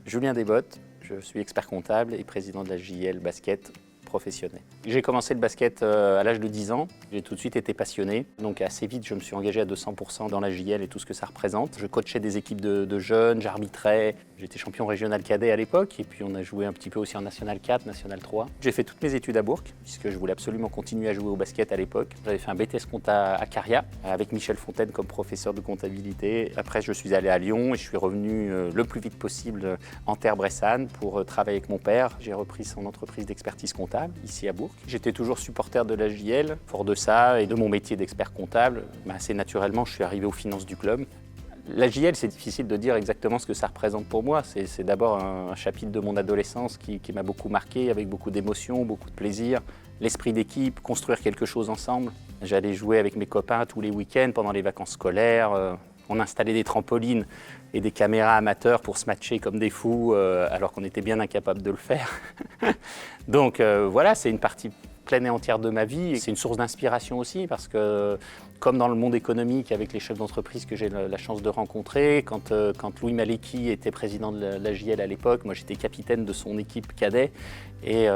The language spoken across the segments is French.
Julien Desbottes, je suis expert comptable et président de la JL Basket professionnel. J'ai commencé le basket à l'âge de 10 ans. J'ai tout de suite été passionné. Donc assez vite, je me suis engagé à 200% dans la JL et tout ce que ça représente. Je coachais des équipes de jeunes, j'arbitrais. J'étais champion régional cadet à l'époque et puis on a joué un petit peu aussi en National 4, National 3. J'ai fait toutes mes études à Bourg puisque je voulais absolument continuer à jouer au basket à l'époque. J'avais fait un BTS compta à Caria avec Michel Fontaine comme professeur de comptabilité. Après, je suis allé à Lyon et je suis revenu le plus vite possible en terre-bressane pour travailler avec mon père. J'ai repris son entreprise d'expertise comptable ici à Bourg. J'étais toujours supporter de la JL. Fort de ça et de mon métier d'expert comptable, assez naturellement, je suis arrivé aux finances du club. La JL, c'est difficile de dire exactement ce que ça représente pour moi. C'est d'abord un chapitre de mon adolescence qui m'a beaucoup marqué, avec beaucoup d'émotions, beaucoup de plaisir. L'esprit d'équipe, construire quelque chose ensemble. J'allais jouer avec mes copains tous les week-ends pendant les vacances scolaires. On installait des trampolines et des caméras amateurs pour se matcher comme des fous, alors qu'on était bien incapable de le faire. Donc voilà, c'est une partie pleine et entière de ma vie. C'est une source d'inspiration aussi parce que, comme dans le monde économique avec les chefs d'entreprise que j'ai la chance de rencontrer, quand Louis Malecki était président de la JL à l'époque, moi j'étais capitaine de son équipe cadet et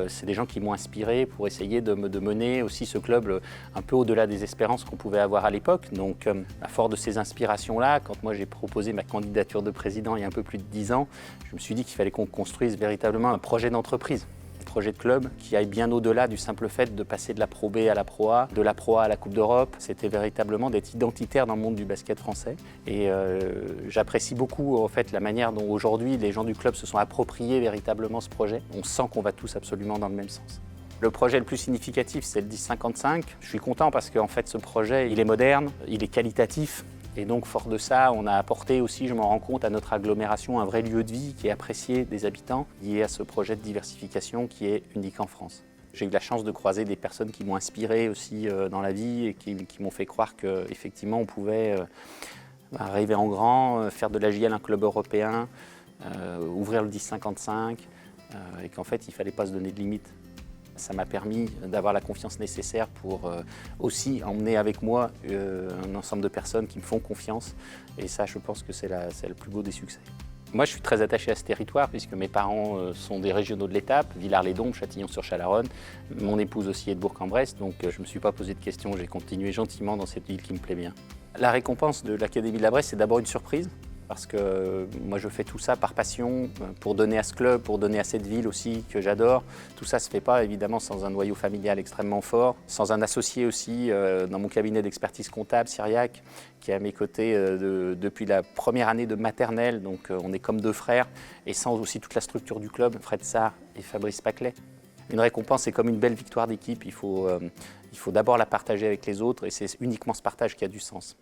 c'est des gens qui m'ont inspiré pour essayer de mener aussi ce club un peu au-delà des espérances qu'on pouvait avoir à l'époque. Donc à force de ces inspirations-là, quand moi j'ai proposé ma candidature de président il y a un peu plus de 10 ans, je me suis dit qu'il fallait qu'on construise véritablement un projet d'entreprise. Projet de club qui aille bien au-delà du simple fait de passer de la Pro B à la Pro A, de la Pro A à la Coupe d'Europe. C'était véritablement d'être identitaire dans le monde du basket français. Et j'apprécie beaucoup en fait la manière dont aujourd'hui les gens du club se sont appropriés véritablement ce projet. On sent qu'on va tous absolument dans le même sens. Le projet le plus significatif, c'est le 10-55. Je suis content parce qu'en fait ce projet, il est moderne, il est qualitatif. Et donc, fort de ça, on a apporté aussi, je m'en rends compte, à notre agglomération un vrai lieu de vie qui est apprécié des habitants, lié à ce projet de diversification qui est unique en France. J'ai eu la chance de croiser des personnes qui m'ont inspiré aussi dans la vie et qui m'ont fait croire qu'effectivement, on pouvait arriver en grand, faire de la JL un club européen, ouvrir le 10-55 et qu'en fait, il ne fallait pas se donner de limites. Ça m'a permis d'avoir la confiance nécessaire pour aussi emmener avec moi un ensemble de personnes qui me font confiance. Et ça, je pense que c'est le plus beau des succès. Moi, je suis très attaché à ce territoire puisque mes parents sont des régionaux de l'étape, Villars-les-Dombes, Châtillon-sur-Chalaronne. Mon épouse aussi est de Bourg-en-Bresse, donc je ne me suis pas posé de questions. J'ai continué gentiment dans cette ville qui me plaît bien. La récompense de l'Académie de la Bresse, c'est d'abord une surprise. Parce que moi je fais tout ça par passion, pour donner à ce club, pour donner à cette ville aussi que j'adore. Tout ça ne se fait pas évidemment sans un noyau familial extrêmement fort, sans un associé aussi dans mon cabinet d'expertise comptable, Cyriac, qui est à mes côtés depuis la première année de maternelle, donc on est comme deux frères, et sans aussi toute la structure du club, Fred Sarr et Fabrice Paclet. Une récompense, c'est comme une belle victoire d'équipe, il faut d'abord la partager avec les autres et c'est uniquement ce partage qui a du sens.